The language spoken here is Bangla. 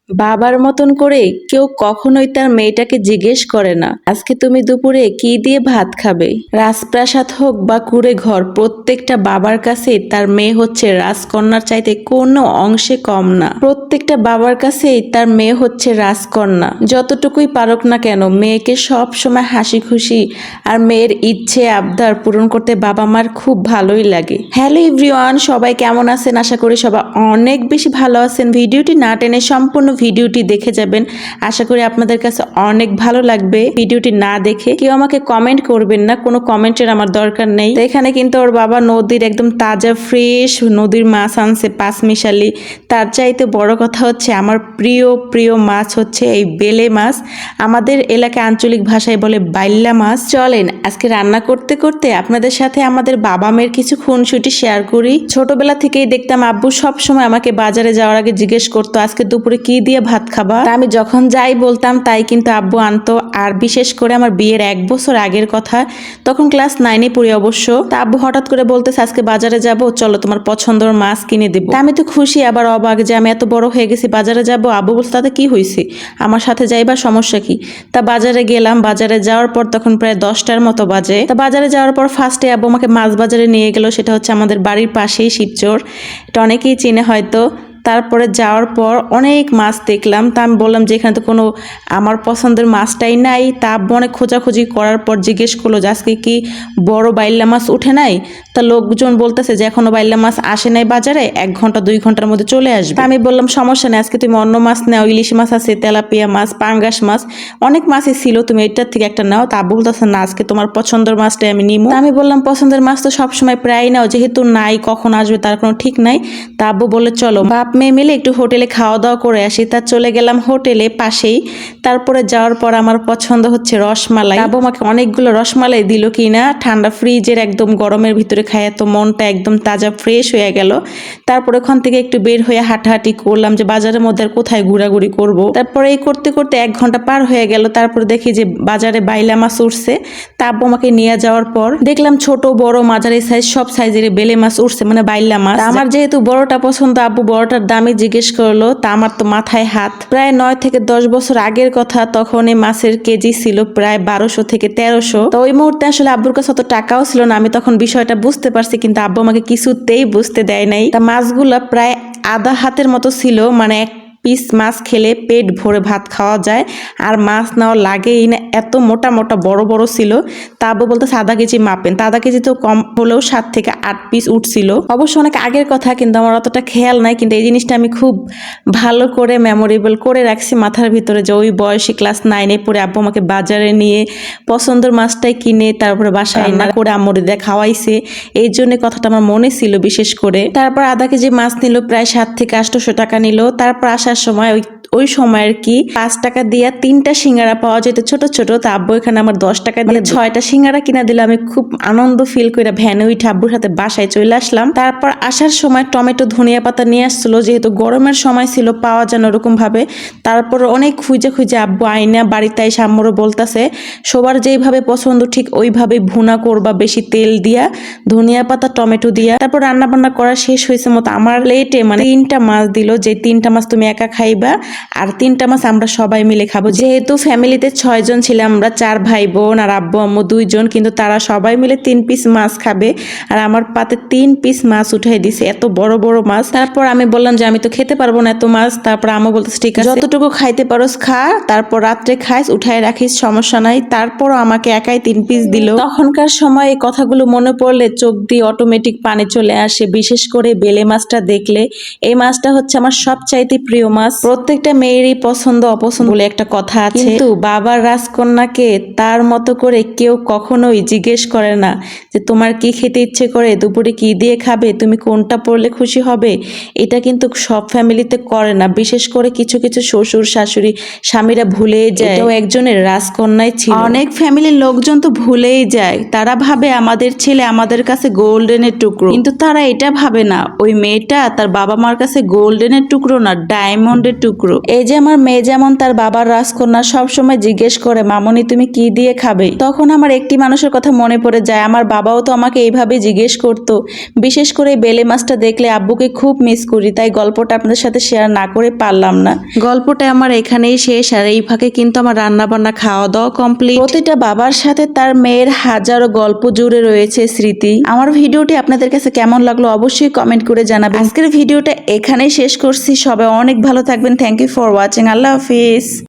বাবার মতন করে কেউ কখনোই তার মেয়েটাকে জিজ্ঞেস করে না আজকে তুমি দুপুরে কি দিয়ে ভাত খাবে। রাজপ্রাসাদ হোক বা কুঁড়ে ঘর, প্রত্যেকটা বাবার কাছে তার মেয়ে হচ্ছে রাজকন্যার চাইতে কোনো অংশে কম না। প্রত্যেকটা বাবার কাছেই তার মেয়ে হচ্ছে রাজকন্যা। যতটুকুই পারুক না কেন মেয়েকে সব সময় হাসি খুশি আর মেয়ের ইচ্ছে আবদার পূরণ করতে বাবা মার খুব ভালোই লাগে। হ্যালো এভরিওয়ান, সবাই কেমন আছেন? আশা করি সবাই অনেক বেশি ভালো আছেন। ভিডিওটি না টেনে সম্পূর্ণ ভিডিওটি দেখে যাবেন, আশা করি আপনাদের কাছে অনেক ভালো লাগবে। ভিডিওটি না দেখে কেউ আমাকে কমেন্ট করবেন না, কোনো কমেন্টের আমার দরকার নেই। তো এখানে কিন্তু ওর বাবা নদীর একদম তাজা ফ্রেশ নদীর মাছ আনছে, পাঁচমিশালি। তার চাইতে বড় কথা হচ্ছে আমার প্রিয় প্রিয় মাছ হচ্ছে এই বেলে মাছ। আমাদের এলাকায় আঞ্চলিক ভাষায় বলে বাইল্লা মাছ। চলেন আজকে রান্না করতে করতে আপনাদের সাথে আমাদের বাবা মেয়ের কিছু খুনসুটি শেয়ার করি। ছোটবেলা থেকেই দেখতাম আব্বু সব সময় আমাকে বাজারে যাওয়ার আগে জিজ্ঞেস করতো আজকে দুপুরে কি দিয়ে ভাত খাবা। তা আমি যখন যাই বলতাম তাই কিন্তু আব্বু আনতো। আর বিশেষ করে আমার বিয়ের 1 বছর আগের কথা, তখন ক্লাস 9-এ পড়ি অবশ্য। তা আব্বু হঠাৎ করে বলতেছে আজকে বাজারে যাব, চলো তোমার পছন্দের মাছ কিনে দেবো। তা আমি তো খুশি আবার অবাক যে আমি এত বড় হয়ে গেছি বাজারে যাব। আব্বু বলছে তাতে কি হয়েছে, আমার সাথে যাইবা, সমস্যা কি। তা বাজারে গেলাম। বাজারে যাওয়ার পর তখন প্রায় 10টার মতো বাজে। তা বাজারে যাওয়ার পর ফার্স্টে আব্বু আমাকে মাছ বাজারে নিয়ে গেল। সেটা হচ্ছে আমাদের বাড়ির পাশেই শিবচর, এটা অনেকেই চিনে হয়তো। তারপরে যাওয়ার পর অনেক মাছ দেখলাম। তা আমি বললাম যে এখানে তো কোনো আমার পছন্দের মাছটাই নাই। তা আব্বু অনেক খোঁজাখুঁজি করার পর জিজ্ঞেস করলো যে আজকে কি বড় বাইল্লা মাছ উঠে নাই। তা লোকজন বলতেছে যে এখনো বাইল্লা মাছ আসে নাই বাজারে, 1 ঘন্টা 2 ঘন্টার মধ্যে চলে আসবে। আমি বললাম সমস্যা নেই, আজকে তুমি অন্য মাছ নাও, ইলিশ মাছ আছে, তেলাপিয়া মাছ, পাঙ্গাস মাছ, অনেক মাছই ছিল, তুমি এটার থেকে একটা নাও। তা আব্বু বলতেছে না আজকে তোমার পছন্দের মাছটাই আমি নিবো। আমি বললাম পছন্দের মাছ তো সবসময় প্রায় নাও, যেহেতু নাই কখন আসবে তার কোনো ঠিক নাই। তা আব্বু বলে চলো বাপ মেয়ে মিলে একটু হোটেলে খাওয়া দাওয়া করে আসি। তা চলে গেলাম হোটেলে পাশেই। তারপরে যাওয়ার পর আমার পছন্দ হচ্ছে রসমালাই। আব্বু আমাকে অনেকগুলো রসমালাই দিল কিনা, ঠান্ডা ফ্রিজের একদম গরমের ভিতরে খায়, তো মনটা একদম তাজা ফ্রেশ হয়ে গেল। তারপর ওখান থেকে একটু বের হয়ে হাঁটাহাঁটি করলাম যে বাজারের মধ্যে আর কোথায় ঘোরাঘুরি করব। তারপরে এই করতে করতে 1 ঘন্টা পার হয়ে গেল। তারপরে দেখি যে বাজারে বাইলা মাছ উঠছে। তা আব্বু আমাকে নিয়ে যাওয়ার পর দেখলাম ছোট বড় মাঝারি সাইজ সব সাইজের বেলে মাছ উঠছে, মানে বাইলা মাছ। আমার যেহেতু বড়টা পছন্দ, আব্বু বড়টার দামই জিজ্ঞেস করলো। তা আমার তো মাথায় হাত। প্রায় 9 থেকে 10 বছর আগের কথা, তখন এই মাছের কেজি ছিল প্রায় 1200 থেকে 1300। তো ওই মুহূর্তে আসলে আব্বুর কাছে অত টাকাও ছিল না। আমি তখন বিষয়টা বুঝতে পারছি, কিন্তু আব্বু আমাকে কিছুতেই বুঝতে দেয় নাই। তা মাছগুলা প্রায় আধা হাতের মতো ছিল, মানে 1 পিস মাছ খেলে পেট ভরে ভাত খাওয়া যায়। আর মাছ নেওয়া লাগেই না, এত মোটা মোটা বড় বড় ছিল। তা আব্বু বলতেছে আধা কেজি মাপেন। তা আধা কেজি তো কম হলেও 7 থেকে 8 পিস উঠছিল। অবশ্য অনেক আগের কথা, কিন্তু আমার অতটা খেয়াল নাই। কিন্তু এই জিনিসটা আমি খুব ভালো করে মেমোরেবল করে রাখছি মাথার ভিতরে, যে ওই বয়সে ক্লাস 9-এ পড়ে আব্বু আমাকে বাজারে নিয়ে পছন্দের মাছটাই কিনে তারপরে বাসায় রান্না করে আম্মুরে দিয়ে খাওয়াইছে। এই জন্য কথাটা আমার মনে ছিল বিশেষ করে। তারপর আধা কেজি মাছ নিল, প্রায় 7 থেকে 800 টাকা নিল। তারপর আসার সময় ওই সময় আর কি 5 টাকা দিয়ে 3টা সিঙ্গারা পাওয়া যেত ছোট ছোট। তা আব্বু এখানে আমার 10 টাকা দিয়ে 6টা সিঙ্গারা কিনা দিল। আমি খুব আনন্দ ফিল করে ভ্যানে উঠে আব্বুর সাথে বাসায় চলে আসলাম। তারপর আসার সময় টমেটো ধনিয়া পাতা নিয়ে আসছিল, যেহেতু গরমের সময় ছিল পাওয়া যায় না ওরকম ভাবে। তারপর অনেক খুঁজে খুঁজে আব্বু আইনা বাড়িতে এসে আম্মুরও বলতেছে সবার যেইভাবে পছন্দ ঠিক ওইভাবে ভুনা করবা, বেশি তেল দিয়া, ধনিয়া পাতা টমেটো দিয়া। তারপর রান্না বান্না করা শেষ হয়েছে মতো আমার প্লেটে মানে 3টা মাছ দিল, যে 3টা মাছ তুমি একা খাইবা আর 3টা মাছ আমরা সবাই মিলে খাবো। যেহেতু ফ্যামিলিতে 6 জন ছিলাম আমরা, 4 ভাই বোন আর আব্বু আম্মু 2 জন, কিন্তু তারা সবাই মিলে 3 পিস মাছ খাবে। আর আমার পাতে 3 পিস মাছ উঠাই দিছে, এত বড় বড় মাছ। তারপর আমি বললাম যে আমি তো খেতে পারবো না এত মাছ। তারপর আম্মু বলতেছে ঠিক আছে যতটুকু খাইতে পারোস খা, তারপর রাত্রে খাইস, উঠাই রাখিস, সমস্যা নাই। তারপরও আমাকে একাই 3 পিস দিল। তখনকার সময় এই কথাগুলো মনে পড়লে চোখ দিয়ে অটোমেটিক পানি চলে আসে, বিশেষ করে বেলে মাছটা দেখলে। এই মাছটা হচ্ছে আমার সবচাইতে প্রিয় মাছ। প্রত্যেকটা মেয়েরই পছন্দ অপছন্দ বলে একটা কথা আছে, কিন্তু বাবার রাজকন্যাকে তার মতো করে কেউ কখনোই জিজ্ঞেস করে না যে তোমার কি খেতে ইচ্ছে করে, দুপুরে কি দিয়ে খাবে, তুমি কোনটা পড়লে খুশি হবে। এটা কিন্তু সব ফ্যামিলিতে করে না, বিশেষ করে কিছু কিছু শ্বশুর শাশুড়ি স্বামীরা ভুলেই যায় এটাও একজনের রাজকন্যাই ছিল। অনেক ফ্যামিলির লোকজন তো ভুলেই যায়, তারা ভাবে আমাদের ছেলে আমাদের কাছে গোল্ডেনের টুকরো, কিন্তু তারা এটা ভাবে না ওই মেয়েটা তার বাবা মার কাছে গোল্ডেনের টুকরো না, ডায়মন্ড ডায়মন্ডের টুকরো। এই যে আমার মেয়ে যেমন তার বাবার রাজকন্যা সবসময় জিজ্ঞেস করে মামনি তুমি কি দিয়ে খাবে, তখন আমার একটি মানুষের কথা মনে পড়ে যায়। আমার বাবাও তো আমাকে এইভাবে জিজ্ঞেস করতো। বিশেষ করে বেলে মাছটা দেখলে আব্বুকে খুব মিস করি, তাই গল্পটা আপনাদের সাথে শেয়ার না করে পারলাম না। গল্পটা আমার এখানেই শেষ, আর এই ফাঁকে কিন্তু আমার রান্না বান্না খাওয়া দাওয়া কমপ্লিট। প্রতিটা বাবার সাথে তার মেয়ের হাজারো গল্প জুড়ে রয়েছে স্মৃতি। আমার ভিডিওটি আপনাদের কাছে কেমন লাগলো অবশ্যই কমেন্ট করে জানাবেন। আজকের ভিডিওটা এখানেই শেষ করছি। সবাই অনেক ভালো থাকবেন। Thank you for watching. আল্লাহ হাফিজ।